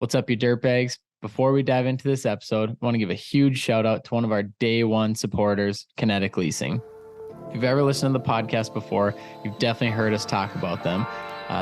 What's up, you dirtbags? Before we dive into this episode, I want to give a huge shout out to one of our day one supporters, Kinetic Leasing. If you've ever listened to the podcast before, you've definitely heard us talk about them.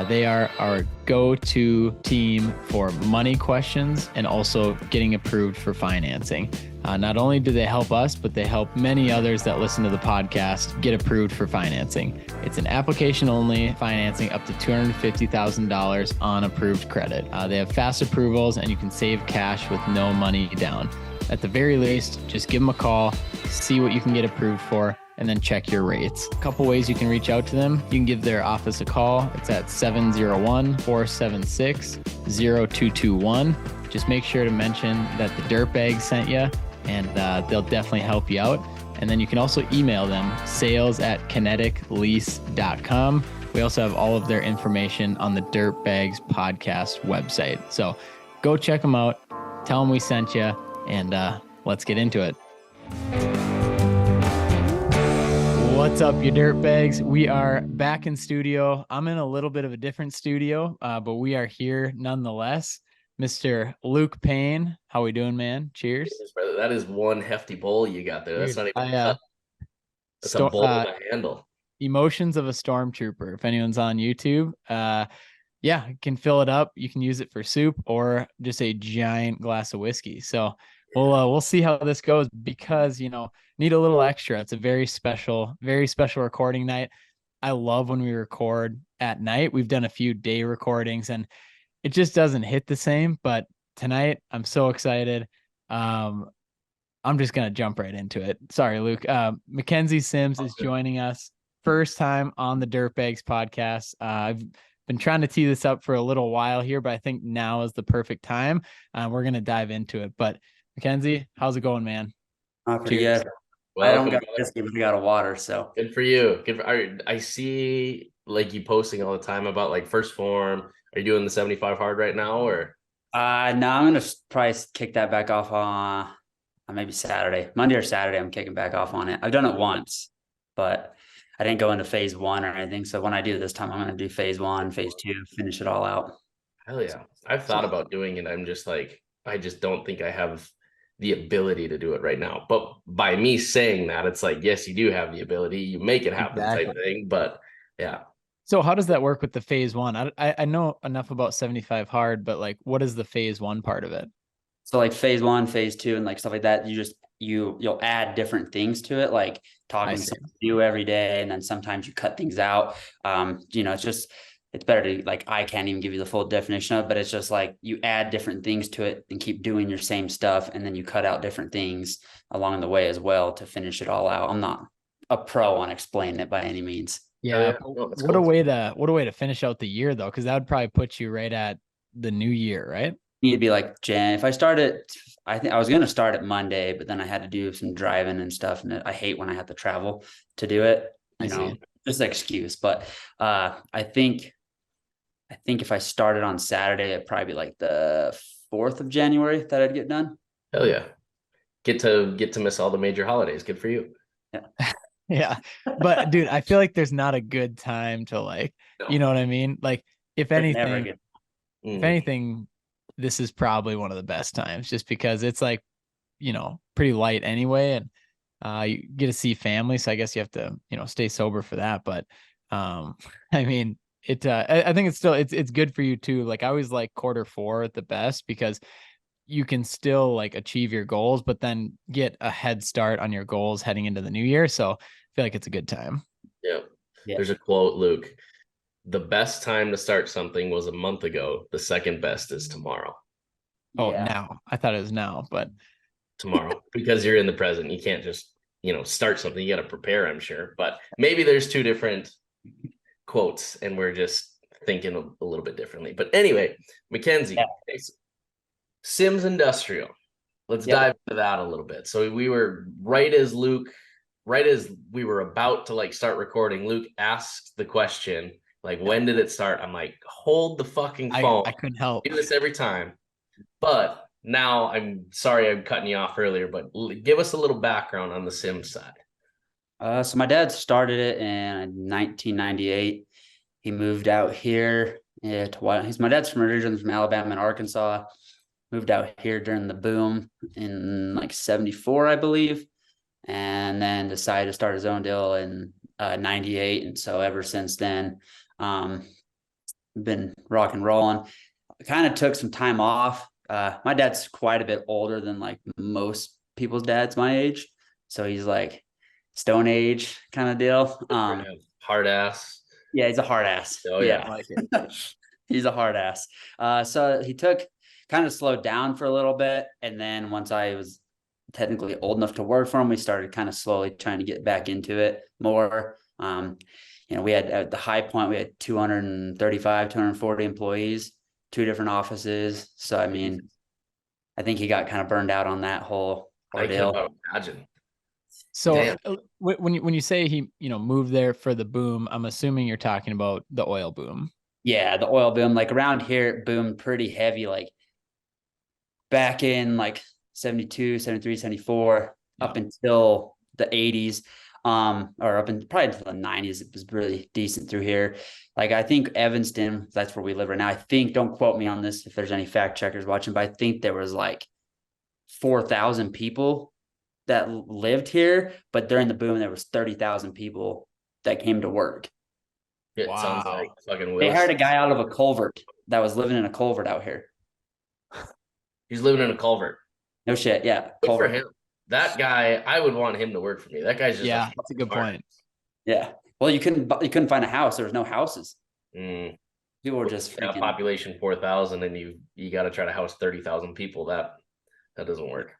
They are our go-to team for money questions and also getting approved for financing. Not only do they help us, but they help many others that listen to the podcast get approved for financing. It's an application-only financing up to $250,000 on approved credit. They have fast approvals and you can save cash with no money down. At the very least, just give them a call, see what you can get approved for, and then check your rates. A couple ways you can reach out to them. You can give their office a call. It's at 701-476-0221. Just make sure to mention that the Dirtbag sent you, and they'll definitely help you out. And then you can also email them, sales@kineticlease.com. We also have all of their information on the Dirtbags podcast website. So go check them out, tell them we sent you, and let's get into it. What's up, you dirtbags? We are back in studio. I'm in a little bit of a different studio, but we are here nonetheless. Mr. Luke Payne, how we doing, man? Cheers. Yes, brother. That is one hefty bowl you got there. That's not even a cup. That's a bowl with a handle. Emotions of a Stormtrooper. If anyone's on YouTube, yeah, you can fill it up. You can use it for soup or just a giant glass of whiskey. So we'll see how this goes because, need a little extra. It's a very special recording night. I love when we record at night. We've done a few day recordings and it just doesn't hit the same. But tonight I'm so excited. I'm just going to jump right into it. Sorry, Luke. McKenzie Sims is joining us. First time on the Dirtbags podcast. I've been trying to tee this up for a little while here, but I think now is the perfect time. We're going to dive into it. But McKenzie, how's it going, man? Pretty good. I don't got whiskey, but I got a water, so. Good for you. I see like you posting all the time about like first form. Are you doing the 75 hard right now or? No, I'm going to probably kick that back off on maybe Saturday. Monday or Saturday, I'm kicking back off on it. I've done it once, but I didn't go into phase one or anything. So when I do this time, I'm going to do phase one, phase two, finish it all out. Hell yeah. I've thought about doing it. I'm just like, I just don't think I have the ability to do it right now. But by me saying that, it's like, yes, you do have the ability. You make it happen type thing. But yeah. So how does that work with the phase one? I know enough about 75 hard, but like, what is the phase one part of it? So like phase one, phase two, and like stuff like that, you'll add different things to it, like talking to you every day. And then sometimes you cut things out. It's better to like, I can't even give you the full definition of it, but it's just like you add different things to it and keep doing your same stuff. And then you cut out different things along the way as well to finish it all out. I'm not a pro on explaining it by any means. Yeah. What a way to finish out the year though. Cause that would probably put you right at the new year, right? Need to be like Jan. If I started, I think I was going to start it Monday, but then I had to do some driving and stuff. And I hate when I have to travel to do it, just an excuse. But I think if I started on Saturday, it'd probably be like the 4th of January that I'd get done. Hell yeah. Get to miss all the major holidays. Good for you. Yeah. Yeah. But dude, I feel like there's not a good time to like, you know what I mean? Like if anything, this is probably one of the best times just because it's like, pretty light anyway. And you get to see family. So I guess you have to, stay sober for that. But I mean, I think it's good for you too. Like I always like Q4 at the best because you can still like achieve your goals, but then get a head start on your goals heading into the new year. So I feel like it's a good time. Yeah. There's a quote, Luke. The best time to start something was a month ago. The second best is tomorrow. Oh, yeah. Now I thought it was now, but tomorrow because you're in the present. You can't just, start something. You got to prepare, I'm sure, but maybe there's two different quotes and we're just thinking a little bit differently. But anyway, McKenzie, Sims Industrial. Let's dive into that a little bit. So we were right as we were about to like start recording, Luke asked the question, like, when did it start? I'm like, hold the fucking phone. I couldn't help. I do this every time. But now I'm sorry I'm cutting you off earlier, but give us a little background on the Sims side. So my dad started it in 1998. He moved out here to my dad's originally from Alabama and Arkansas. moved out here during the boom in like 74, I believe, and then decided to start his own deal in 98. And so ever since then, been rock and rolling. I kind of took some time off. My dad's quite a bit older than like most people's dads my age. So he's like Stone Age kind of deal. Hard ass. Yeah, he's a hard ass. Oh yeah. yeah. Like it. He's a hard ass. So he took kind of slowed down for a little bit. And then once I was technically old enough to work for him, we started kind of slowly trying to get back into it more. We had at the high point, we had 235, 240 employees, 2 different offices. So, I mean, I think he got kind of burned out on that whole ordeal. I can imagine. So when you say he, moved there for the boom, I'm assuming you're talking about the oil boom. Yeah, the oil boom. Like around here, it boomed pretty heavy, like back in like 72, 73, 74, up until the 80s. Or up in probably until the 90s, it was really decent through here. Like I think Evanston, that's where we live right now. I think, don't quote me on this if there's any fact checkers watching, but I think there was like 4,000 people that lived here, but during the boom, there was 30,000 people that came to work. It sounds like fucking Willis. They hired a guy out of a culvert that was living in a culvert out here. He's living in a culvert. No shit. Yeah. Good for him. That guy, I would want him to work for me. That guy's just that's a good point. Yeah. Well, you couldn't find a house. There was no houses. People were just freaking population 4,000, and you got to try to house 30,000 people. That doesn't work.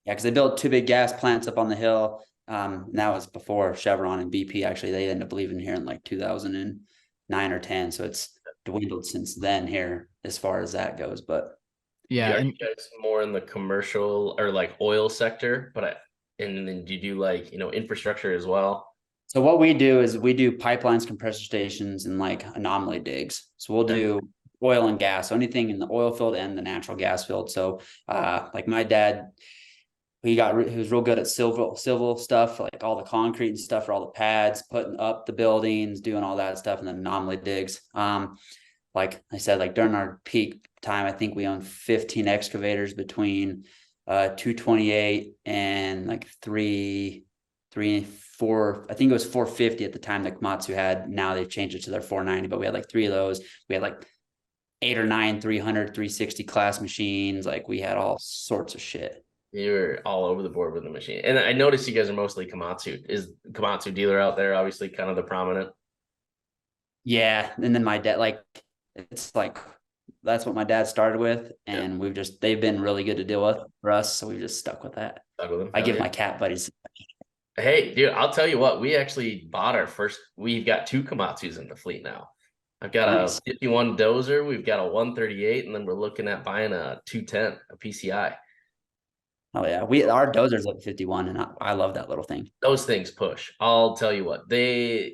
Yeah, because they built 2 big gas plants up on the hill. That was before Chevron and BP. Actually, they ended up leaving here in like 2009 or 10. So it's dwindled since then here as far as that goes. But yeah, are you guys more in the commercial or like oil sector? And then do you do like infrastructure as well? So what we do is we do pipelines, compressor stations, and like anomaly digs. So we'll do oil and gas, so anything in the oil field and the natural gas field. So like my dad, he was real good at civil stuff, like all the concrete and stuff for all the pads, putting up the buildings, doing all that stuff, and then anomaly digs. Like I said, like during our peak time, I think we owned 15 excavators between 228 and like 4, I think it was 450 at the time that Komatsu had. Now they've changed it to their 490, but we had like 3 of those. We had like 8 or 9 300, 360 class machines. Like we had all sorts of shit. You were all over the board with the machine. And I noticed you guys are mostly Komatsu. Is Komatsu dealer out there obviously kind of the prominent? Yeah. And then my dad, like, it's like, that's what my dad started with. And they've been really good to deal with for us. So we've just stuck with that. I give my cat buddies. Hey, dude, I'll tell you what, we actually bought we've got 2 Komatsus in the fleet now. I've got a 51 dozer, we've got a 138, and then we're looking at buying a 210, a PCI. Oh yeah, our dozer's like 51, and I love that little thing. Those things push. I'll tell you what, they're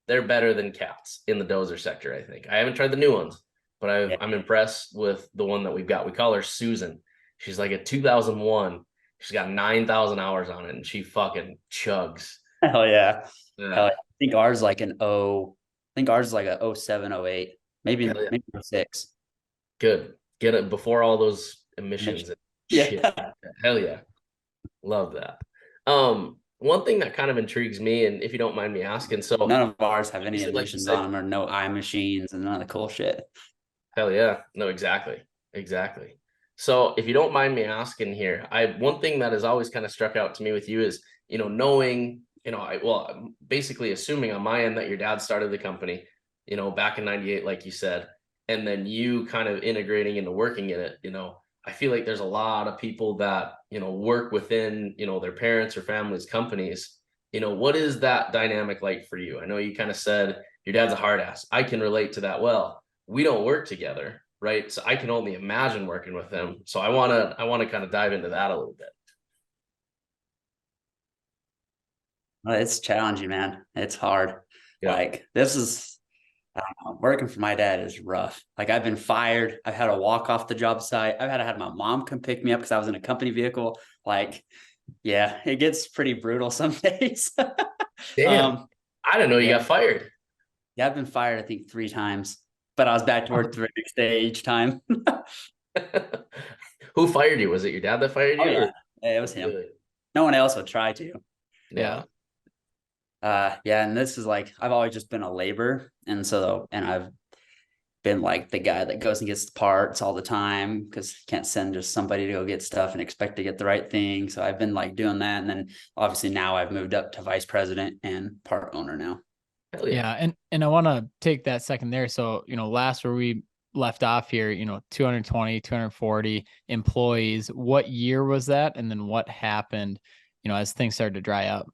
better than cats in the dozer sector. I think I haven't tried the new ones, but I'm impressed with the one that we've got. We call her Susan. She's like a 2001. She's got 9,000 hours on it, and she fucking chugs. Hell yeah. Hell yeah. I think ours is like a 07, 08, maybe 06. Good. Get it before all those emissions. Shit. Hell yeah. Love that. One thing that kind of intrigues me, and if you don't mind me asking, so none of ours have any emissions on them, or no eye machines and none of the cool shit. Hell yeah. No, exactly. So if you don't mind me asking here, one thing that has always kind of struck out to me with you is, knowing, I'm basically assuming on my end that your dad started the company, back in 98, like you said, and then you kind of integrating into working in it, I feel like there's a lot of people that, work within, their parents or families' companies. What is that dynamic like for you? I know you kind of said your dad's a hard ass. I can relate to that. Well, we don't work together, right? So I can only imagine working with him. So I want to kind of dive into that a little bit. Well, it's challenging, man. It's hard. Yeah. Like this is, I don't know, working for my dad is rough. Like I've been fired. I've had to walk off the job site. I've had my mom come pick me up because I was in a company vehicle. Like, yeah, it gets pretty brutal some days. Damn. I didn't know you got fired. Yeah, I've been fired, I think 3 times. but I was back to work the very next day each time. Who fired you? Was it your dad that fired you? Oh yeah, Or? it was him. No one else would try to. Yeah. Yeah, and this is like I've always just been a laborer, and I've been like the guy that goes and gets the parts all the time because you can't send just somebody to go get stuff and expect to get the right thing. So I've been like doing that, and then obviously now I've moved up to vice president and part owner now. Hell yeah. Yeah. And I want to take that second there. So, last where we left off here, 220, 240 employees. What year was that? And then what happened, as things started to dry up?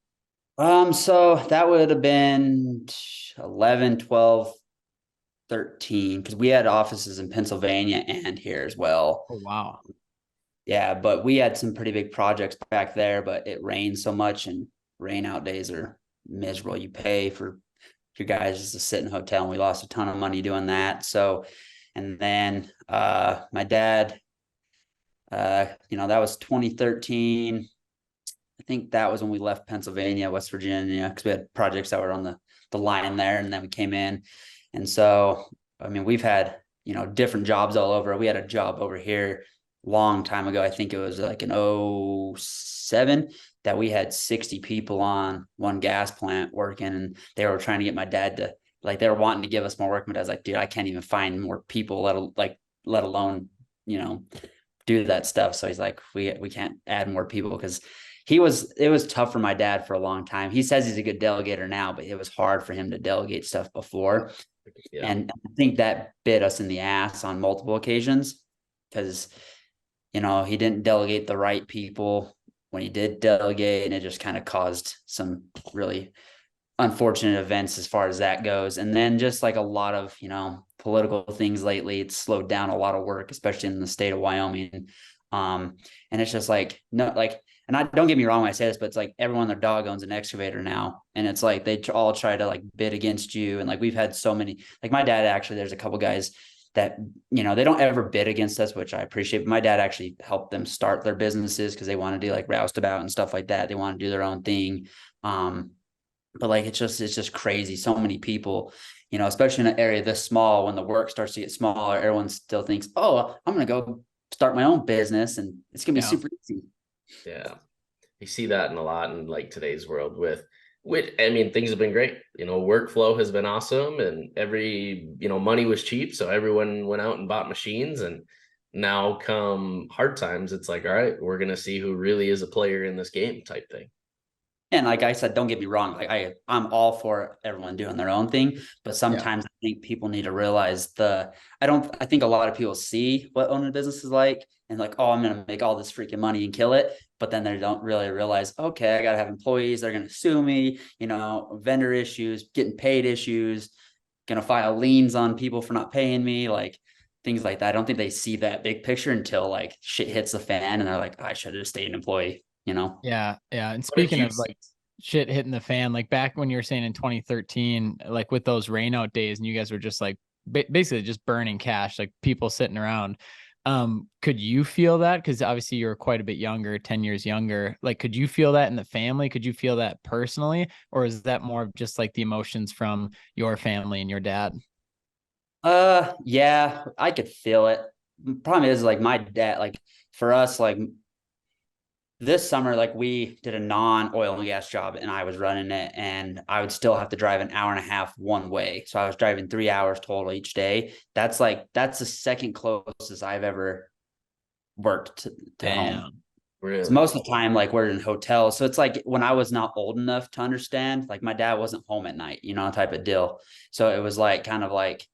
So that would have been 11, 12, 13, because we had offices in Pennsylvania and here as well. Oh, wow. Yeah, but we had some pretty big projects back there, but it rained so much, and rain out days are miserable. You pay for your guys just to sit in a hotel, and we lost a ton of money doing that. So, and then my dad, that was 2013. I think that was when we left Pennsylvania, West Virginia, because we had projects that were on the line there, and then we came in. And so, I mean, we've had, different jobs all over. We had a job over here long time ago. I think it was like in 07 that we had 60 people on one gas plant working, and they were trying to get my dad to, like, they were wanting to give us more work. But I was like, dude, I can't even find more people, let alone, do that stuff. So he's like, we can't add more people, because it was tough for my dad for a long time. He says he's a good delegator now, but it was hard for him to delegate stuff before. Yeah. And I think that bit us in the ass on multiple occasions, because, he didn't delegate the right people when he did delegate, and it just kind of caused some really unfortunate events as far as that goes. And then just like a lot of, political things lately, it's slowed down a lot of work, especially in the state of Wyoming. And it's just like, no, like, and I don't get me wrong when I say this, but it's like everyone and their dog owns an excavator now. And it's like, they all try to like bid against you. And like, we've had so many, like my dad, actually, there's a couple guys that, they don't ever bid against us, which I appreciate. But my dad actually helped them start their businesses because they want to do like roustabout and stuff like that. They want to do their own thing. But like, it's just crazy. So many people, especially in an area this small, when the work starts to get smaller, everyone still thinks, oh, I'm going to go start my own business and it's going to be super easy. Yeah. You see that in a lot in like today's world with, I mean, things have been great. Workflow has been awesome, and money was cheap. So everyone went out and bought machines, and now come hard times, it's like, all right, we're going to see who really is a player in this game type thing. And like I said, don't get me wrong. Like I'm all for everyone doing their own thing, but sometimes I think people need to realize I think a lot of people see what owning a business is like and like, oh, I'm going to make all this freaking money and kill it. But then they don't really realize, okay, I got to have employees. They're going to sue me, vendor issues, getting paid issues, going to file liens on people for not paying me, like things like that. I don't think they see that big picture until like shit hits the fan and they're like, I should have just stayed an employee. Yeah. And speaking of like shit hitting the fan, like back when you were saying in 2013, like with those rain out days and you guys were just like basically just burning cash, like people sitting around. Could you feel that? Because obviously you're quite a bit younger, 10 years younger. Like, could you feel that in the family? Could you feel that personally? Or is that more of just like the emotions from your family and your dad? Yeah, I could feel it. Problem is, like, my dad, like, for us, like, this summer, like, we did a non-oil and gas job and I was running it, and I would still have to drive an hour and a half one way. So I was driving 3 hours total each day. That's the second closest I've ever worked to home. Really? So most of the time, like, we're in hotels. So it's like when I was not old enough to understand, like, my dad wasn't home at night, type of deal. So it was like, kind of like,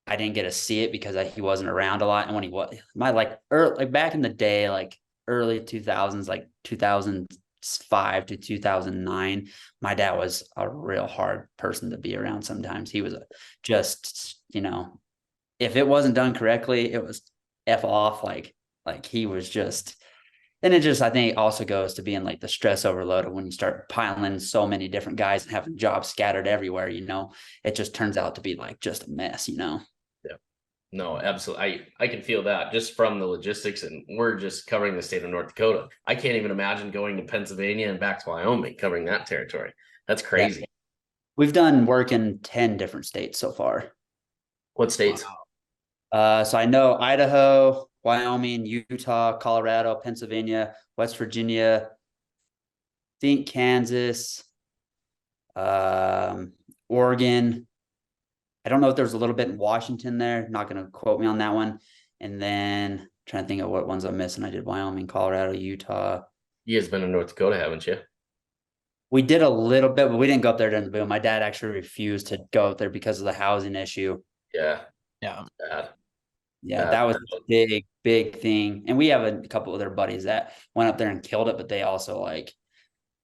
I didn't get to see it because he wasn't around a lot. And when he was, like back in the day, like early 2000s, like 2005 to 2009, my dad was a real hard person to be around. Sometimes he was just, if it wasn't done correctly, it was F off. Like he was just, and it just, I think it also goes to being like the stress overload of when you start piling so many different guys and having jobs scattered everywhere, it just turns out to be like just a mess, Yeah. No, absolutely. I can feel that just from the logistics, and we're just covering the state of North Dakota. I can't even imagine going to Pennsylvania and back to Wyoming, covering that territory. That's crazy. Yeah. We've done work in 10 different states so far. What states? So I know Idaho, Wyoming, Utah, Colorado, Pennsylvania, West Virginia, think Kansas, Oregon. I don't know if there's a little bit in Washington there. Not going to quote me on that one. And then trying to think of what ones I'm missing. I did Wyoming, Colorado, Utah. You guys been in North Dakota, haven't you? We did a little bit, but we didn't go up there during the boom. My dad actually refused to go up there because of the housing issue. Yeah. Yeah. Bad. Yeah, Bad. that was a big, big thing. And we have a couple of their buddies that went up there and killed it, but they also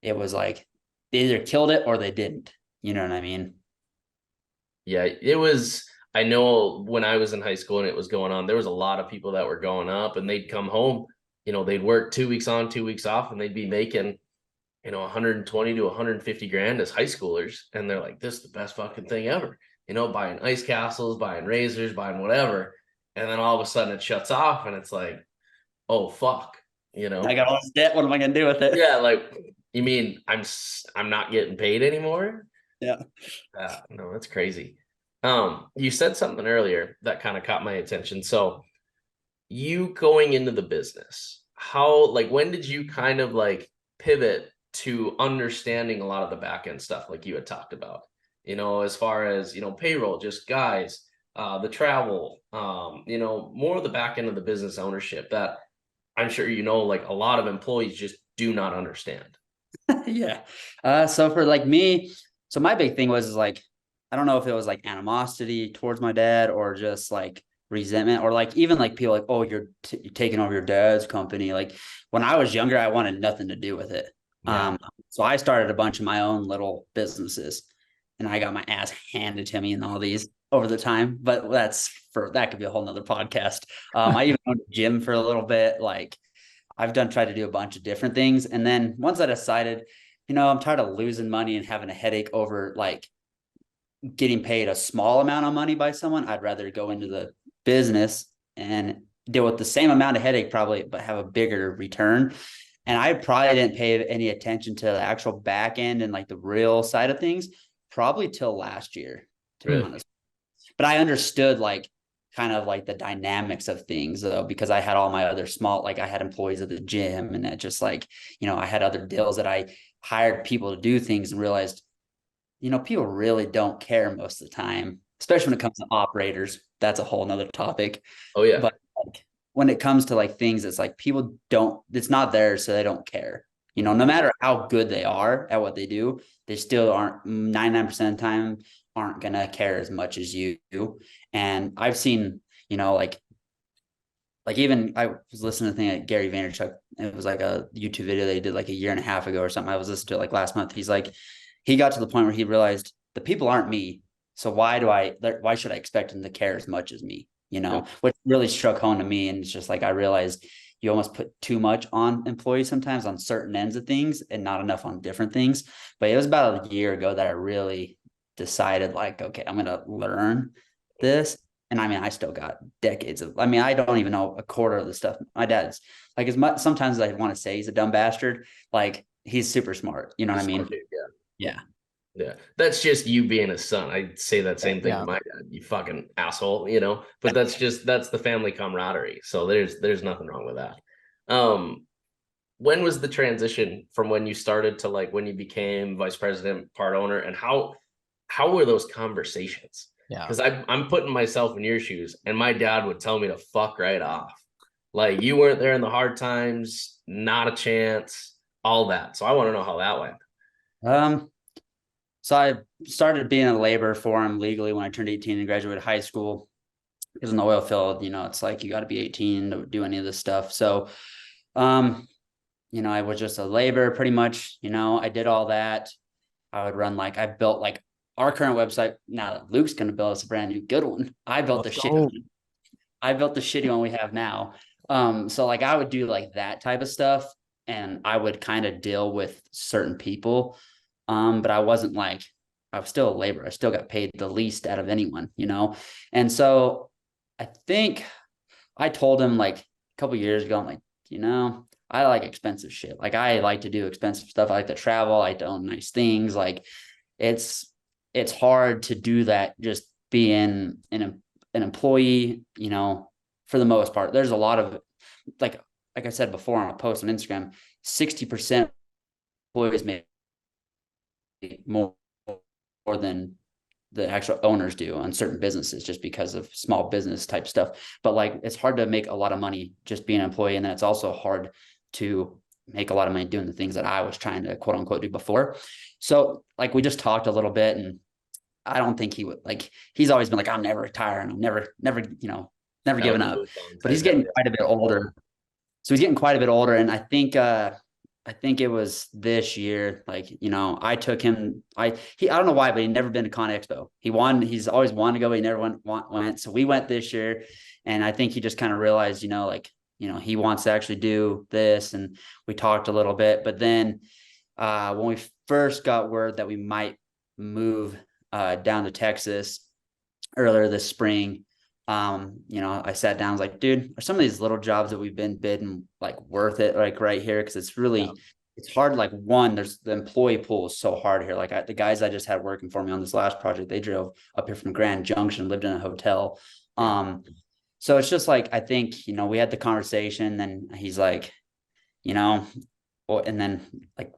it was like they either killed it or they didn't. You know what I mean? Yeah, it was. I know when I was in high school and it was going on, there was a lot of people that were going up and they'd come home, they'd work 2 weeks on, 2 weeks off, and they'd be making, 120 to 150 grand as high schoolers. And they're like, this is the best fucking thing ever, buying ice castles, buying razors, buying whatever. And then all of a sudden it shuts off and it's like, oh, fuck, I got all this debt. What am I going to do with it? Yeah. Like, you mean I'm not getting paid anymore? Yeah. No, that's crazy. You said something earlier that kind of caught my attention. So you going into the business, when did you kind of pivot to understanding a lot of the back end stuff like you had talked about, as far as, payroll, just guys, the travel, more of the back end of the business ownership that I'm sure, a lot of employees just do not understand. Yeah. So for me, so my big thing was I don't know if it was animosity towards my dad or just resentment or even people oh, you're taking over your dad's company. When I was younger, I wanted nothing to do with it. Yeah. So I started a bunch of my own little businesses and I got my ass handed to me in all these over the time, but that could be a whole nother podcast. I even owned a gym for a little bit. I've tried to do a bunch of different things. And then once I decided, I'm tired of losing money and having a headache over getting paid a small amount of money by someone, I'd rather go into the business and deal with the same amount of headache probably, but have a bigger return. And I probably didn't pay any attention to the actual back end and the real side of things probably till last year, to be honest. But I understood kind of the dynamics of things though, because I had all my other small, I had employees at the gym and that just I had other deals that I hired people to do things and realized, people really don't care most of the time, especially when it comes to operators. That's a whole nother topic. Oh yeah. But when it comes to things, it's people don't, it's not there. So they don't care, no matter how good they are at what they do, they still aren't 99% of the time aren't going to care as much as you do. And I've seen, even I was listening to the thing at Gary Vaynerchuk. It was a YouTube video they did a year and a half ago or something. I was listening to it last month. He's he got to the point where he realized the people aren't me. So why should I expect them to care as much as me? Which really struck home to me. And it's just I realized you almost put too much on employees sometimes on certain ends of things and not enough on different things. But it was about a year ago that I really decided okay, I'm going to learn this. And I still got decades of, I don't even know a quarter of the stuff. My dad's as much, sometimes I want to say he's a dumb bastard. He's super smart. You know what I mean? Dude, yeah. Yeah. Yeah. That's just you being a son. I'd say that same thing to my dad, you fucking asshole, but that's the family camaraderie. So there's nothing wrong with that. When was the transition from when you started to when you became vice president, part owner, and how were those conversations? Yeah. Because I'm putting myself in your shoes and my dad would tell me to fuck right off. You weren't there in the hard times, not a chance, all that. So I want to know how that went. So I started being a labor for him legally when I turned 18 and graduated high school. Because in the oil field, it's you got to be 18 to do any of this stuff. So, I was just a labor pretty much, I did all that. I would run I built our current website. Now that Luke's going to build us a brand new good one. I built the shitty one we have now. So I would do that type of stuff and I would kind of deal with certain people. But I wasn't I was still a laborer. I still got paid the least out of anyone, And so I think I told him a couple of years ago, I'm I like expensive shit. I like to do expensive stuff. I like to travel. I like to own nice things. It's hard to do that just being an employee, for the most part, there's a lot of like I said before on a post on Instagram, 60% employees make more than the actual owners do on certain businesses just because of small business type stuff. But like, it's hard to make a lot of money just being an employee. And then it's also hard to make a lot of money doing the things that I was trying to quote unquote do before. So like, we just talked a little bit, and I don't think he would, like, he's always been like, I'm never retiring. I'm never giving up, but he's getting quite a bit older. So he's getting quite a bit older. And I think it was this year, like, I took him, I don't know why, but he'd never been to Con Expo. He's always wanted to go, but he never went. So we went this year, and I think he just kind of realized, he wants to actually do this. And we talked a little bit, but then when we first got word that we might move down to Texas earlier this spring, I sat down, I was like, dude, are some of these little jobs that we've been bidding like worth it, like right here? Cause it's really, it's hard. Like, one, there's the employee pool is so hard here. Like the guys I just had working for me on this last project, they drove up here from Grand Junction, lived in a hotel. So it's just like, I think, we had the conversation, then he's like, and then like,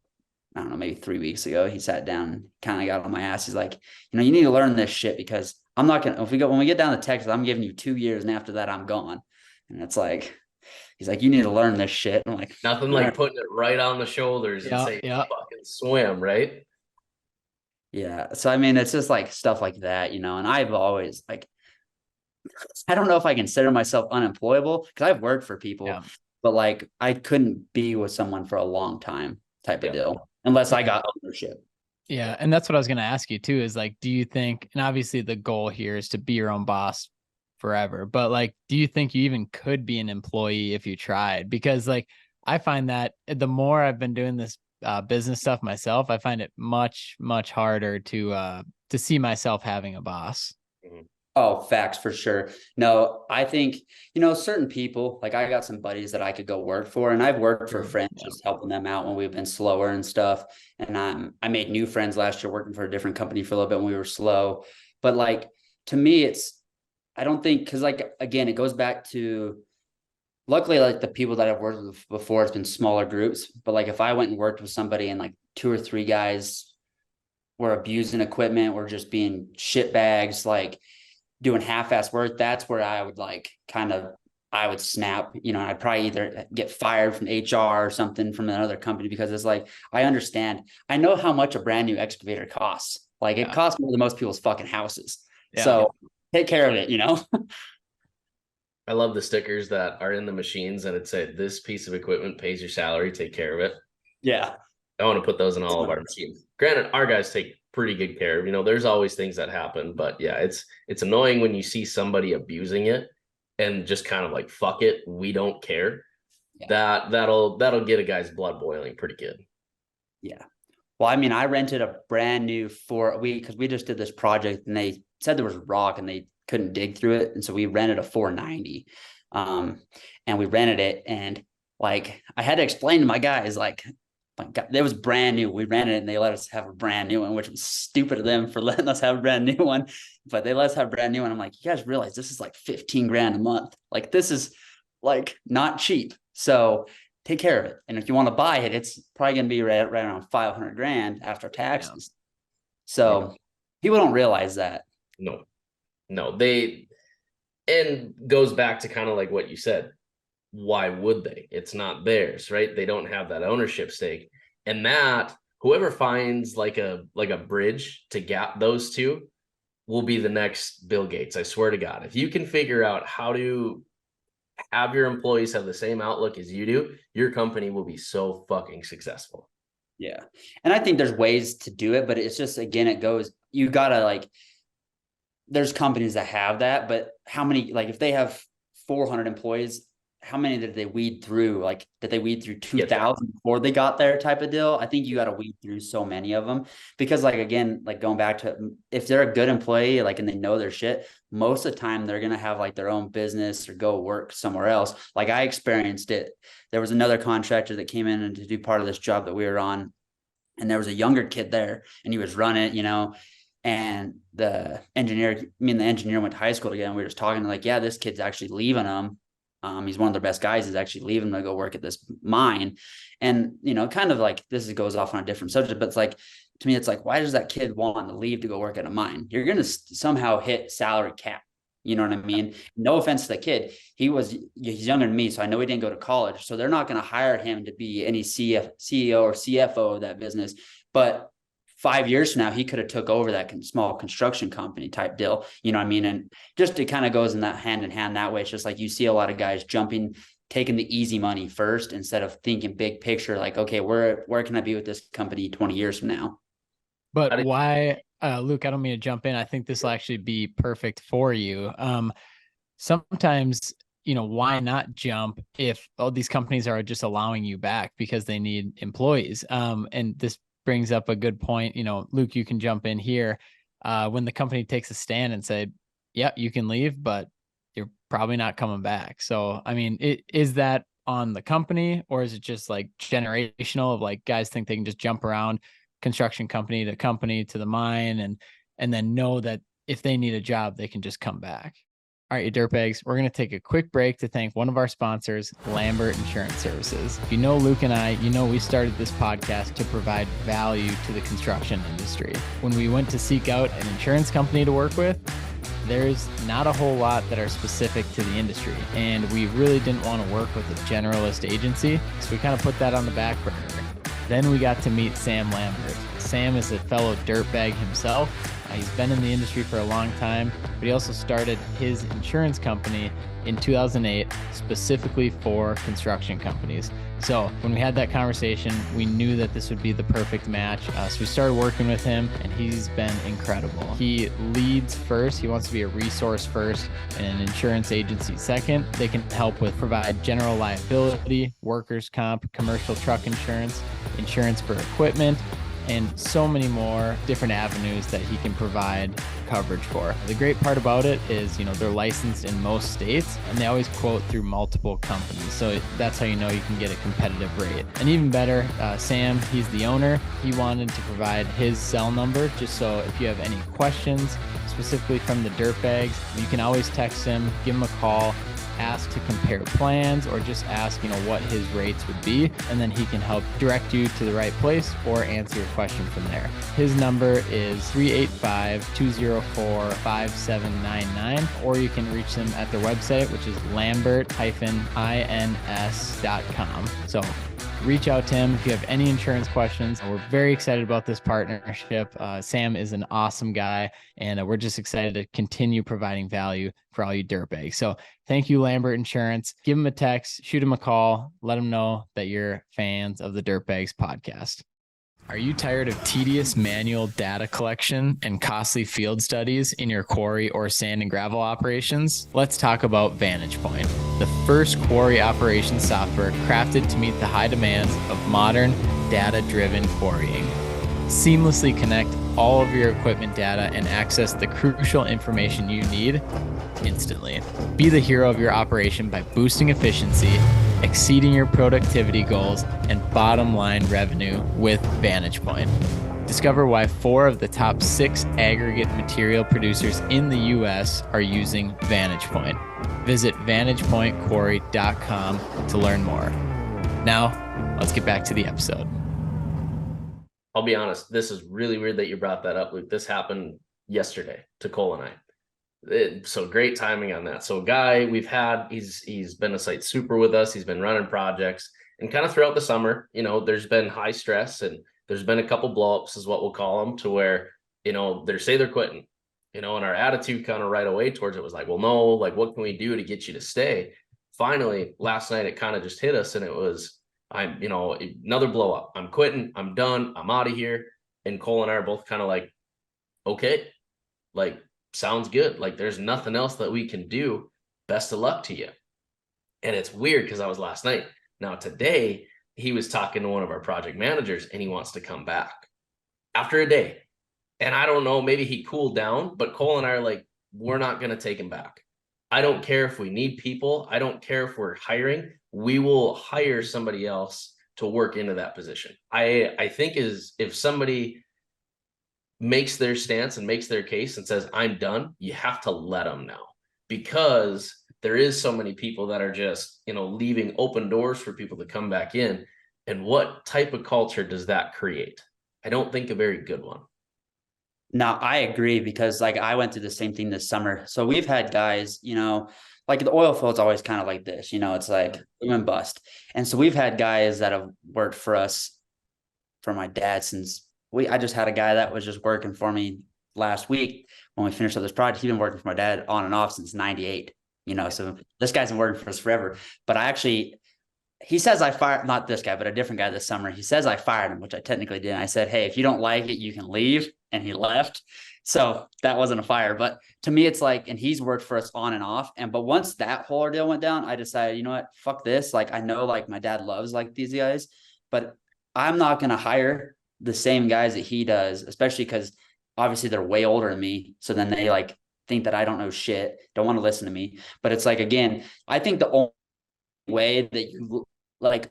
I don't know, maybe 3 weeks ago, he sat down and kind of got on my ass. He's like, you need to learn this shit, because I'm not going to, when we get down to Texas, I'm giving you 2 years, and after that, I'm gone. And it's like, he's like, you need to learn this shit. I'm like, nothing like putting it right on the shoulders and say, fucking swim, right? Yeah. So, I mean, it's just like stuff like that, and I've always like, I don't know if I consider myself unemployable, because I've worked for people, but like, I couldn't be with someone for a long time type of deal unless I got ownership. Yeah. And that's what I was going to ask you too, is like, do you think, and obviously the goal here is to be your own boss forever, but like, do you think you even could be an employee if you tried? Because like, I find that the more I've been doing this business stuff myself, I find it much, much harder to see myself having a boss. Oh, facts for sure. No, I think, certain people, like I got some buddies that I could go work for, and I've worked for friends, just helping them out when we've been slower and stuff. And I made new friends last year working for a different company for a little bit when we were slow. But like, to me, I don't think, cause like, again, it goes back to, luckily, like the people that I've worked with before, it's been smaller groups. But like, if I went and worked with somebody and like 2 or 3 guys were abusing equipment, or just being shit bags, like doing half-ass work, that's where I would like I would snap, I'd probably either get fired from HR or something from another company, because it's like, I know how much a brand new excavator costs. Like it costs more than most people's fucking houses. So take care of it, I love the stickers that are in the machines, and it said, this piece of equipment pays your salary, take care of it. Yeah. I want to put those in all of our machines. Granted, our guys take pretty good care of, there's always things that happen, but yeah, it's annoying when you see somebody abusing it and just kind of like, fuck it, we don't care. That'll get a guy's blood boiling pretty good. Yeah. Well, I mean, I rented a brand new because we just did this project, and they said there was rock and they couldn't dig through it. And so we rented a 490 and we rented it. And like, I had to explain to my guys, like, my God, it was brand new. We rented it and they let us have a brand new one, which was stupid of them for letting us have a brand new one, but they let us have a brand new one. I'm like, you guys realize this is like 15 grand a month. Like, this is like not cheap. So take care of it. And if you want to buy it, it's probably going to be right around 500 grand after taxes. So people don't realize that. No, and goes back to kind of like what you said. Why would they? It's not theirs, right? They don't have that ownership stake. And that whoever finds like a bridge to gap those two will be the next Bill Gates. I swear to God, if you can figure out how to have your employees have the same outlook as you do, your company will be so fucking successful. Yeah. And I think there's ways to do it, but it's just, again, you gotta like, there's companies that have that, but how many, like if they have 400 employees, how many did they weed through? Like, did they weed through 2,000 before they got there type of deal? I think you got to weed through so many of them, because like, again, like going back to, if they're a good employee, like, and they know their shit, most of the time they're going to have like their own business or go work somewhere else. Like I experienced it. There was another contractor that came in to do part of this job that we were on, and there was a younger kid there, and he was running, And the engineer, me and the engineer went to high school together, and we were just talking like, yeah, this kid's actually leaving them. He's one of their best guys, is actually leaving to go work at this mine. And, kind of like this goes off on a different subject, but it's like, to me, it's like, why does that kid want to leave to go work at a mine? You're going to somehow hit salary cap. You know what I mean? No offense to the kid. He's younger than me, so I know he didn't go to college. So they're not going to hire him to be any CEO or CFO of that business. But 5 years from now, he could have took over that small construction company type deal. You know what I mean? And just it kind of goes in that hand in hand that way. It's just like you see a lot of guys taking the easy money first instead of thinking big picture, like, okay, where can I be with this company 20 years from now? But why, Luke, I don't mean to jump in. I think this will actually be perfect for you. Sometimes, why not jump if all these companies are just allowing you back because they need employees? And this brings up a good point. Luke, you can jump in here. When the company takes a stand and say, yeah, you can leave, but you're probably not coming back. So, I mean, is that on the company, or is it just like generational of like guys think they can just jump around construction company to the mine and then know that if they need a job, they can just come back? All right, you dirtbags, we're going to take a quick break to thank one of our sponsors, Lambert Insurance Services. If you know Luke and I, we started this podcast to provide value to the construction industry. When we went to seek out an insurance company to work with, there's not a whole lot that are specific to the industry, and we really didn't want to work with a generalist agency, so we kind of put that on the back burner. Then we got to meet Sam Lambert. Sam is a fellow dirtbag himself. He's been in the industry for a long time, but he also started his insurance company in 2008 specifically for construction companies. So when we had that conversation, we knew that this would be the perfect match. So we started working with him, and he's been incredible. He leads first. He wants to be a resource first and an insurance agency second. They can help with provide general liability, workers' comp, commercial truck insurance, insurance for equipment, and so many more different avenues that he can provide coverage for. The great part about it is, they're licensed in most states, and they always quote through multiple companies. So that's how you can get a competitive rate. And even better, Sam, he's the owner. He wanted to provide his cell number just so if you have any questions, specifically from the dirtbags, you can always text him, give him a call, ask to compare plans, or just ask, what his rates would be, and then he can help direct you to the right place or answer your question from there. His number is 385-204-5799, or you can reach them at their website, which is lambert-ins.com. So reach out to him if you have any insurance questions. We're very excited about this partnership. Sam is an awesome guy, and we're just excited to continue providing value for all you dirtbags. So thank you, Lambert Insurance. Give him a text, shoot him a call, let him know that you're fans of the Dirtbags podcast. Are you tired of tedious manual data collection and costly field studies in your quarry or sand and gravel operations? Let's talk about VantagePoint, the first quarry operations software crafted to meet the high demands of modern data-driven quarrying. Seamlessly connect all of your equipment data and access the crucial information you need instantly. Be the hero of your operation by boosting efficiency, exceeding your productivity goals, and bottom line revenue with VantagePoint. Discover why 4 of the top 6 aggregate material producers in the U.S. are using VantagePoint. Visit VantagePointQuarry.com to learn more. Now, let's get back to the episode. I'll be honest, this is really weird that you brought that up, Luke. This happened yesterday to Cole and I. So great timing on that. So guy he's been a site super with us. He's been running projects, and kind of throughout the summer, there's been high stress, and there's been a couple blowups is what we'll call them, to where, they're quitting, and our attitude kind of right away towards it was like, well, no, like, what can we do to get you to stay? Finally, last night, it kind of just hit us, and it was, another blow up. I'm quitting. I'm done. I'm out of here. And Cole and I are both kind of like, okay, like, sounds good. Like, there's nothing else that we can do. Best of luck to you. And it's weird because that was last night. Now today, he was talking to one of our project managers, and he wants to come back after a day. And I don't know, maybe he cooled down, but Cole and I are like, we're not going to take him back. I don't care if we need people. I don't care if we're hiring. We will hire somebody else to work into that position. I think if somebody makes their stance and makes their case and says, I'm done, you have to let them know, because there is so many people that are just, leaving open doors for people to come back in. And what type of culture does that create? I don't think a very good one. No, I agree, because like I went through the same thing this summer. So we've had guys, like the oil field's always kind of like this, it's like boom and bust. And so we've had guys that have worked for us, for my dad, since I just had a guy that was just working for me last week when we finished up this project. He's been working for my dad on and off since 98, so this guy's been working for us forever. But he says I fired, not this guy, but a different guy this summer. He says I fired him, which I technically didn't. I said, hey, if you don't like it, you can leave. And he left. So that wasn't a fire. But to me, it's like, and he's worked for us on and off. But once that whole ordeal went down, I decided, you know what, fuck this. Like, I know like my dad loves like these guys, but I'm not going to hire the same guys that he does, especially because obviously they're way older than me. So then they like think that I don't know shit, don't want to listen to me. But it's like, again, I think the only way that you like,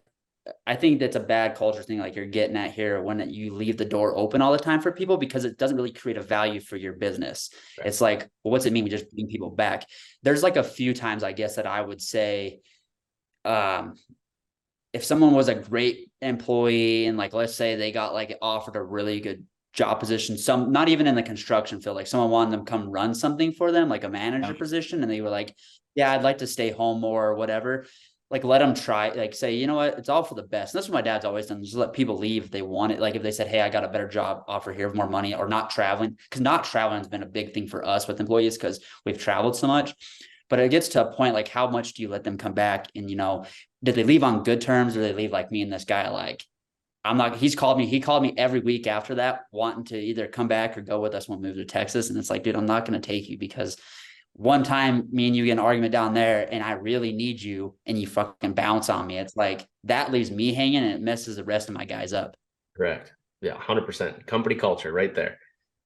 I think that's a bad culture thing, like you're getting at here, when you leave the door open all the time for people, because it doesn't really create a value for your business. Right. It's like, well, what's it mean? We just bring people back. There's like a few times, I guess, that I would say, if someone was a great employee and like, let's say they got like offered a really good job position, some not even in the construction field, like someone wanted them to come run something for them, like a manager position, and they were like, yeah, I'd like to stay home more or whatever. Like, let them try, like say, you know what, it's all for the best. And that's what my dad's always done, just let people leave if they want it. Like if they said, hey, I got a better job offer here, more money, or not traveling, because not traveling has been a big thing for us with employees because we've traveled so much. But it gets to a point, like, how much do you let them come back? And, did they leave on good terms, or they leave like me and this guy? Like, he called me every week after that, wanting to either come back or go with us when we move to Texas. And it's like, dude, I'm not going to take you because one time me and you get an argument down there and I really need you and you fucking bounce on me. It's like, that leaves me hanging and it messes the rest of my guys up. Correct. Yeah. 100% company culture right there.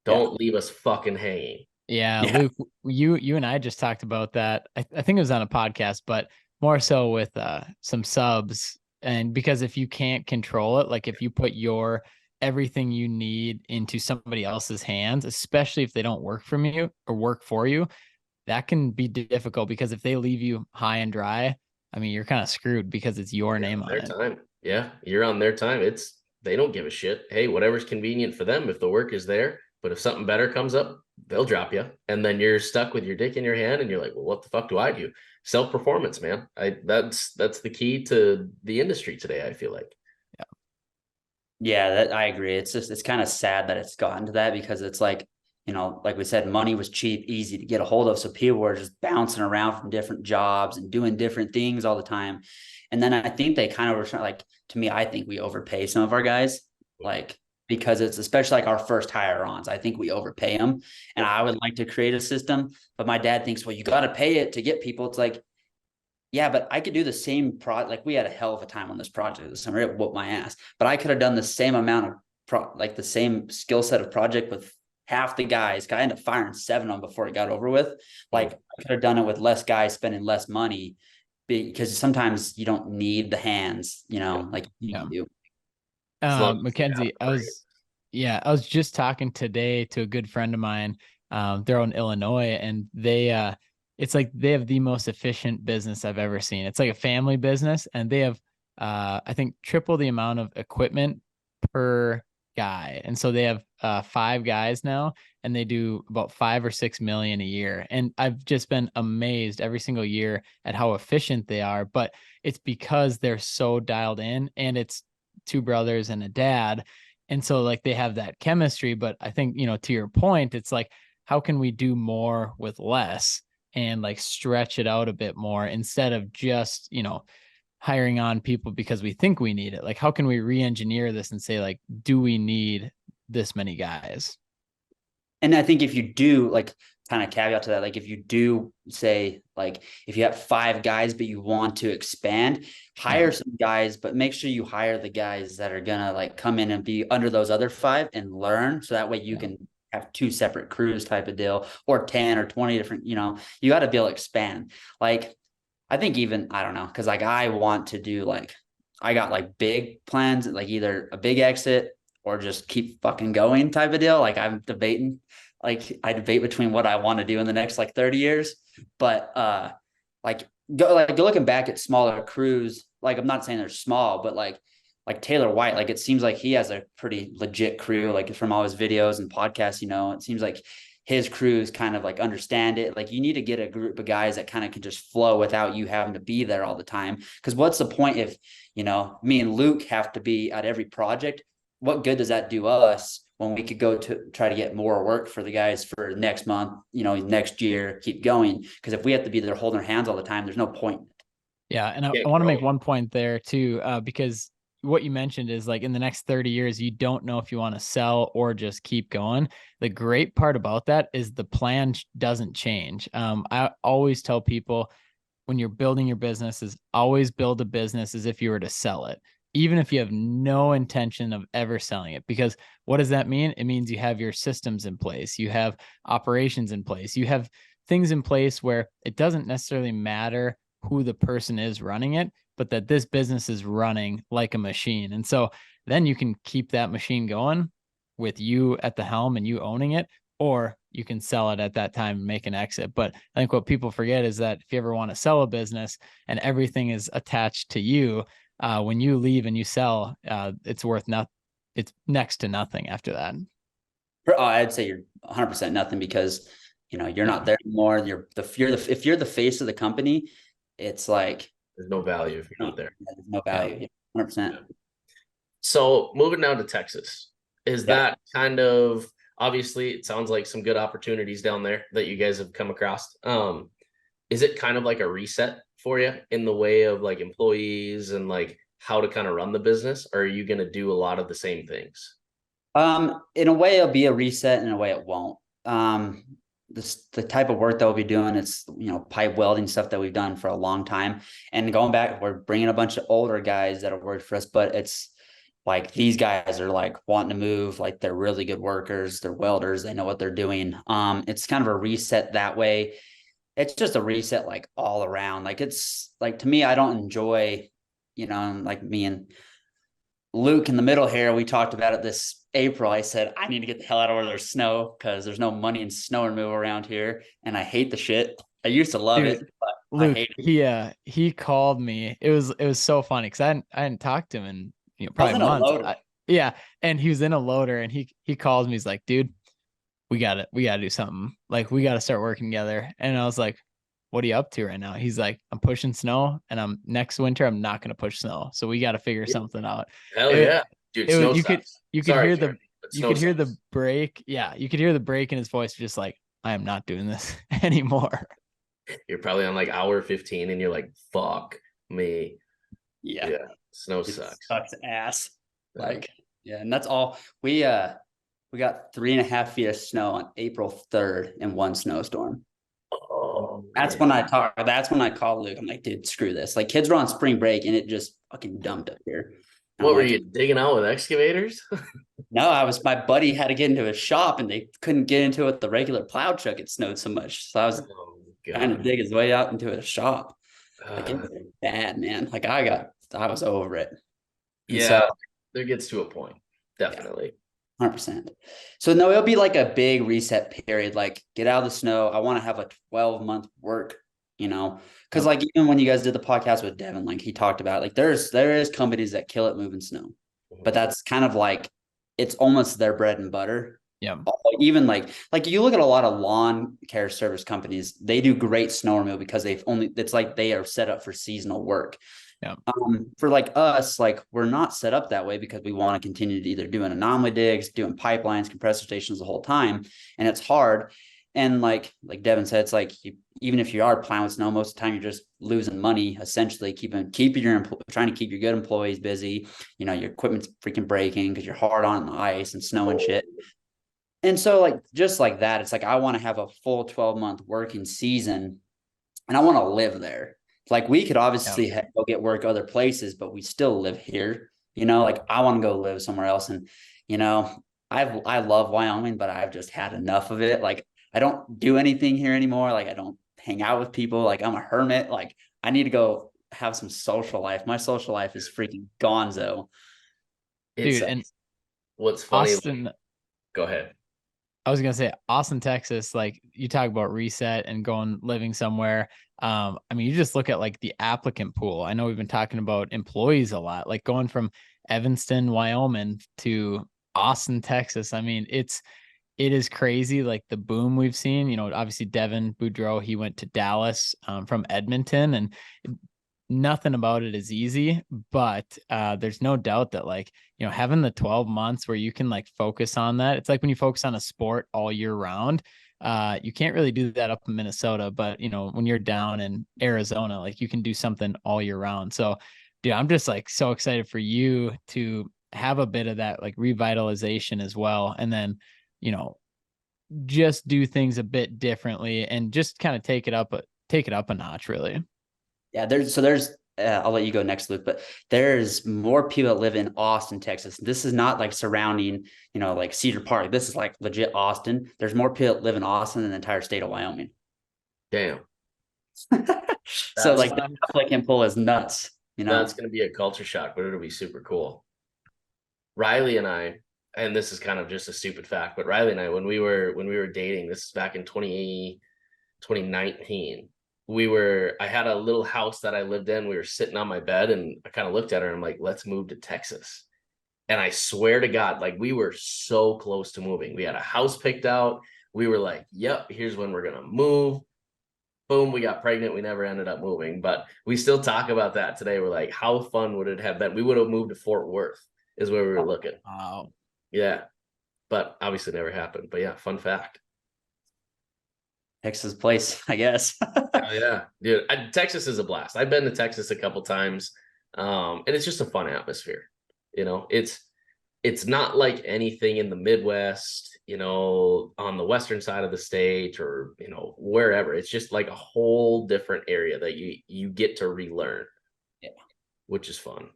Don't leave us fucking hanging. Yeah. Luke, you and I just talked about that. I think it was on a podcast, but more so with some subs. And because if you can't control it, like if you put everything you need into somebody else's hands, especially if they don't work for you or work for you, that can be difficult, because if they leave you high and dry, I mean, you're kind of screwed because it's your name on it. Time. Yeah, you're on their time. They don't give a shit. Hey, whatever's convenient for them if the work is there. But if something better comes up, they'll drop you. And then you're stuck with your dick in your hand and you're like, well, what the fuck do I do? Self-performance, man. That's the key to the industry today, I feel like. Yeah, I agree. It's kind of sad that it's gotten to that, because it's like, like we said, money was cheap, easy to get a hold of. So people were just bouncing around from different jobs and doing different things all the time. And then I think they kind of were trying, like, to me, I think we overpay some of our guys, like, because it's especially like our first hire-ons. I think we overpay them. And I would like to create a system, but my dad thinks, well, you got to pay it to get people. It's like, yeah, but I could do the same project. Like, we had a hell of a time on this project this summer. It whooped my ass, but I could have done the same amount of like the same skill set of project with half the guys. I ended up firing 7 of them before it got over with. Like, I could have done it with less guys, spending less money, because sometimes you don't need the hands, like you do. McKenzie, I was just talking today to a good friend of mine. They're in Illinois, and it's like they have the most efficient business I've ever seen. It's like a family business, and they have, I think, triple the amount of equipment per guy. And so they have 5 guys now, and they do about 5 or 6 million a year. And I've just been amazed every single year at how efficient they are. But it's because they're so dialed in, and it's 2 brothers and a dad. And so like they have that chemistry. But I think, to your point, it's like, how can we do more with less and like stretch it out a bit more instead of just, hiring on people because we think we need it? Like, how can we re-engineer this and say, like, do we need this many guys? And I think if you do, like, kind of caveat to that, like, if you do say, like, if you have 5 guys, but you want to expand, hire some guys, but make sure you hire the guys that are going to like come in and be under those other 5 and learn. So that way you can have 2 separate crews type of deal, or 10 or 20 different, you got to be able to expand. Like, I think even, I don't know, because like I want to do, like, I got like big plans, like either a big exit or just keep fucking going type of deal. Like I'm debating, like I debate between what I want to do in the next like 30 years. But like go looking back at smaller crews, like I'm not saying they're small, but like Taylor White, like it seems like he has a pretty legit crew, like from all his videos and podcasts, it seems like his crews kind of like understand it. Like you need to get a group of guys that kind of can just flow without you having to be there all the time. Because what's the point if, me and Luke have to be at every project? What good does that do us when we could go to try to get more work for the guys for next month, next year, keep going? Because if we have to be there holding our hands all the time, there's no point. Yeah. And I want to make one point there too, because what you mentioned is like in the next 30 years, you don't know if you want to sell or just keep going. The great part about that is the plan doesn't change. I always tell people when you're building your business is always build a business as if you were to sell it, even if you have no intention of ever selling it. Because what does that mean? It means you have your systems in place. You have operations in place. You have things in place where it doesn't necessarily matter who the person is running it, but that this business is running like a machine. And so then you can keep that machine going with you at the helm and you owning it, or you can sell it at that time and make an exit. But I think what people forget is that if you ever want to sell a business and everything is attached to you, when you leave and you sell, it's worth nothing. It's next to nothing after that. I'd say you're 100% nothing because, you're not there anymore. If you're the face of the company, it's like, there's no value if you're not there. There's no value. 100%. So moving down to Texas, is that kind of, obviously it sounds like some good opportunities down there that you guys have come across. Is it kind of like a reset for you in the way of like employees and like how to kind of run the business? Or are you going to do a lot of the same things? In a way it'll be a reset, in a way it won't. The type of work that we'll be doing, it's pipe welding stuff that we've done for a long time, and going back, we're bringing a bunch of older guys that have worked for us, but it's like these guys are like wanting to move, like they're really good workers, they're welders, they know what they're doing. It's kind of a reset that way. It's just a reset like all around. Like it's like, to me, I don't enjoy, like me and Luke in the middle here, we talked about it this April. I said, I need to get the hell out of where there's snow because there's no money in snow removal around here. And I hate the shit. I used to love it, but Luke, I hate it. He called me. It was so funny because I hadn't talked to him in probably months. And he was in a loader and he calls me. He's like, dude, we gotta do something. Like we gotta start working together. And I was like, what are you up to right now? He's like, I'm pushing snow, and next winter I'm not going to push snow. So we got to figure something out. Hell yeah. Dude, you could hear the break. Yeah. You could hear the break in his voice. Just like, I am not doing this anymore. You're probably on like hour 15 and you're like, fuck me. Yeah. Snow sucks. Sucks ass. Like, yeah. And that's all we got 3.5 feet of snow on April 3rd in one snowstorm. That's when I called Luke. I'm like, dude, screw this. Like kids were on spring break and it just fucking dumped up here. What were you digging out with excavators? No, my buddy had to get into his shop and they couldn't get into it with the regular plow truck. It snowed so much. So I was trying to dig his way out into a shop. Like it was bad, man. Like I was over it. And so there gets to a point. Definitely. Yeah. 100%. So no, it'll be like a big reset period. Like get out of the snow. I want to have a 12-month work, because like even when you guys did the podcast with Devin, like he talked about, like there is companies that kill it moving snow, but that's kind of like, it's almost their bread and butter. Yeah. Even like you look at a lot of lawn care service companies, they do great snow removal because it's like they are set up for seasonal work. Yeah. For like us, like we're not set up that way because we want to continue to either doing anomaly digs, doing pipelines, compressor stations the whole time. And it's hard. And like Devin said, it's like even if you are plowing snow, most of the time you're just losing money, essentially trying to keep your good employees busy. Your equipment's freaking breaking because you're hard on the ice and snow and shit. And so like, just like that, it's like, I want to have a full 12-month working season and I want to live there. Like we could obviously go get work other places, but we still live here, like I want to go live somewhere else. And, I love Wyoming, but I've just had enough of it. Like I don't do anything here anymore. Like I don't hang out with people. Like I'm a hermit. Like I need to go have some social life. My social life is freaking gonzo. Dude, and what's funny, Austin, go ahead. I was gonna say Austin, Texas, like you talk about reset and going living somewhere. I mean, you just look at like the applicant pool. I know we've been talking about employees a lot, like going from Evanston, Wyoming to Austin, Texas. I mean, it is crazy, like the boom we've seen. You know, obviously Devin Boudreau, he went to Dallas from Edmonton, and nothing about it is easy, but there's no doubt that like, you know, having the 12 months where you can like focus on that. It's like when you focus on a sport all year round. You can't really do that up in Minnesota, but you know, when you're down in Arizona, like you can do something all year round. So, dude, I'm just like so excited for you to have a bit of that like revitalization as well. And then, you know, just do things a bit differently and just kind of take it up a notch, really. Yeah, there's I'll let you go next, Luke, but there's more people that live in Austin, Texas. This is not like surrounding, like Cedar Park. This is like legit Austin. There's more people that live in Austin than the entire state of Wyoming. Damn. So like the applicant pool is nuts. That's going to be a culture shock, but it'll be super cool. Riley and I, and this is kind of just a stupid fact, but Riley and I, when we were dating, this is back in 2019, I had a little house that I lived in. We were sitting on my bed and I kind of looked at her and I'm like, let's move to Texas. And I swear to God, like we were so close to moving. We had a house picked out. We were like, yep, here's when we're going to move. Boom, we got pregnant. We never ended up moving, but we still talk about that today. We're like, how fun would it have been? We would have moved to Fort Worth is where we were looking. Wow. Yeah. But obviously never happened. But yeah, fun fact. Texas place, I guess. Oh, yeah, dude. Texas is a blast. I've been to Texas a couple times. And it's just a fun atmosphere. It's not like anything in the Midwest, on the western side of the state or, wherever. It's just like a whole different area that you get to relearn. Yeah. Which is fun.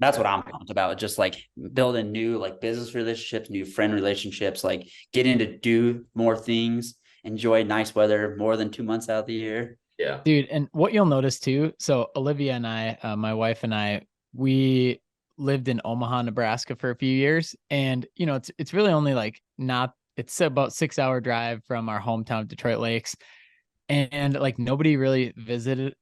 That's what I'm pumped about. Just like building new like business relationships, new friend relationships, like getting to do more things, enjoy nice weather more than 2 months out of the year. Yeah. Dude, and what you'll notice too, so Olivia and I, my wife and I, we lived in Omaha, Nebraska for a few years. And, it's really only like it's about 6-hour drive from our hometown, Detroit Lakes. And like nobody really visited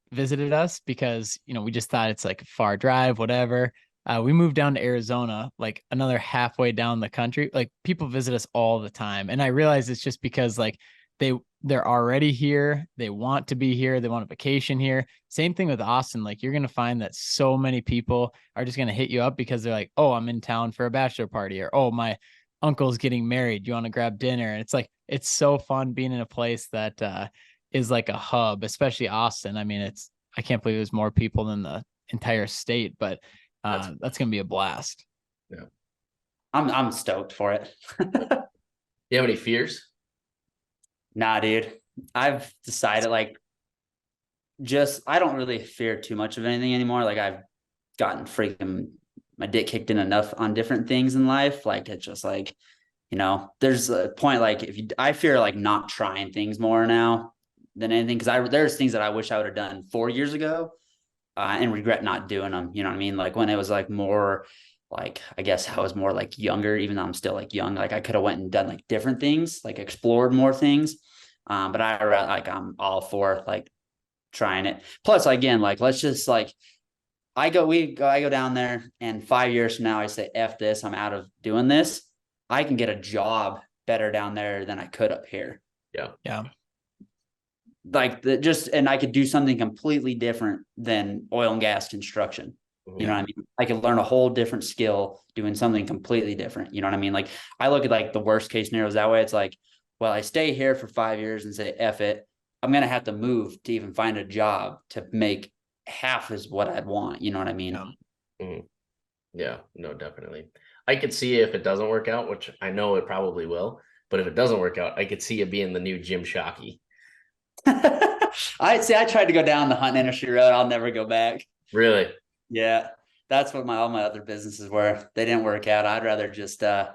us because, we just thought it's like a far drive, whatever. We moved down to Arizona, like another halfway down the country. Like people visit us all the time. And I realize it's just because like they're already here. They want to be here. They want a vacation here. Same thing with Austin. Like you're going to find that so many people are just going to hit you up because they're like, oh, I'm in town for a bachelor party, or, oh, my uncle's getting married. You want to grab dinner? And it's like, it's so fun being in a place that is like a hub, especially Austin. I mean, I can't believe there's more people than the entire state, but that's going to be a blast. Yeah. I'm stoked for it. You have any fears? Nah, dude. I've decided I don't really fear too much of anything anymore. Like I've gotten freaking my dick kicked in enough on different things in life. Like it's just like, there's a point like I fear like not trying things more now than anything. Cause there's things that I wish I would have done 4 years ago and regret not doing them. You know what I mean? Like when it was like more like, I guess I was more like younger, even though I'm still like young, like I could have went and done like different things, like explored more things. But I'm all for like trying it. Plus again, like, let's just like, I go down there and 5 years from now, I say, F this, I'm out of doing this. I can get a job better down there than I could up here. Yeah. Yeah. Like and I could do something completely different than oil and gas construction. You know what I mean? I could learn a whole different skill doing something completely different. You know what I mean? Like I look at like the worst case scenarios that way. It's like, well, I stay here for 5 years and say, F it. I'm going to have to move to even find a job to make half as what I'd want. You know what I mean? Yeah. Mm-hmm. Yeah, no, definitely. I could see if it doesn't work out, which I know it probably will, but if it doesn't work out, I could see it being the new Jim Shockey. I tried to go down the hunting industry road. I'll never go back. Really? Yeah. That's what all my other businesses were. They didn't work out. I'd rather just, I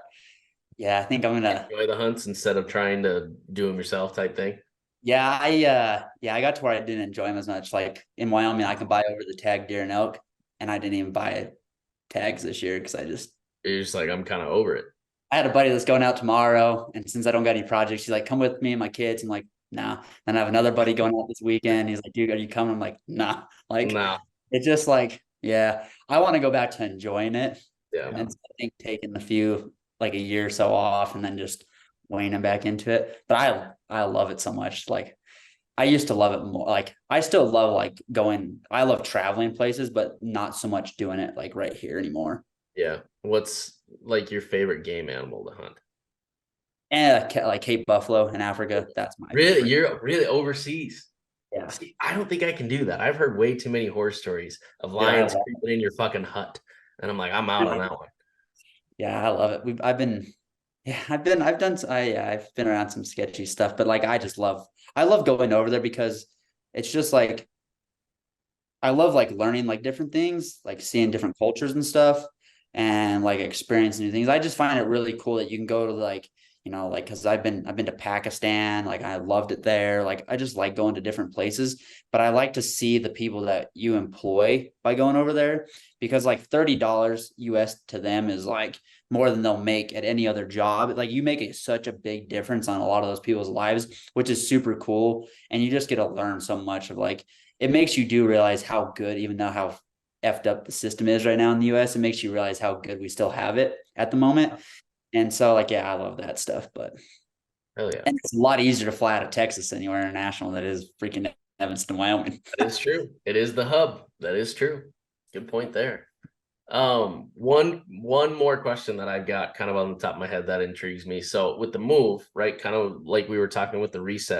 think I'm going to enjoy the hunts instead of trying to do them yourself type thing. Yeah. I got to where I didn't enjoy them as much. Like in Wyoming, I can buy over the tag deer and elk, and I didn't even buy tags this year. Cause you're just like, I'm kind of over it. I had a buddy that's going out tomorrow, and since I don't got any projects, he's like, "Come with me and my kids." I'm like, "Nah." Then I have another buddy going out this weekend. He's like, "Dude, are you coming?" I'm like, "Nah." Like, No. it's just like, yeah, I want to go back to enjoying it, Yeah. and so I think taking the few like a year or so off, and then just waning back into it. But I love it so much. Like, I used to love it more. Like, I still love like going. I love traveling places, but not so much doing it like right here anymore. Yeah. What's like your favorite game animal to hunt? And like Cape Buffalo in Africa, that's my Really? favorite. You're really overseas? Yeah, See, I don't think I can do that. I've heard way too many horror stories of yeah, lions creeping in your fucking hut. And I'm like, I'm out on that one. yeah, I love it. I've been, yeah, I've been around some sketchy stuff, but like, I love going over there because it's just like, I love like learning like different things, like seeing different cultures and stuff, and like experiencing new things. I just find it really cool that you can go to like, like, because I've been to Pakistan, like I loved it there. Like I just like going to different places, but I like to see the people that you employ by going over there, because like $30 US to them is like more than they'll make at any other job. Like you make such a big difference on a lot of those people's lives, which is super cool. And you just get to learn so much of like, it makes you do realize how good, even though how effed up the system is right now in the US, it makes you realize how good we still have it at the moment. And so, like, yeah, I love that stuff. But Hell yeah. and it's a lot easier to fly out of Texas anywhere international than it is freaking Evanston, Wyoming. That is true. It is the hub. That is true. Good point there. One more question that I've got kind of on the top of my head that intrigues me. So with the move, right? Kind of like we were talking with the reset.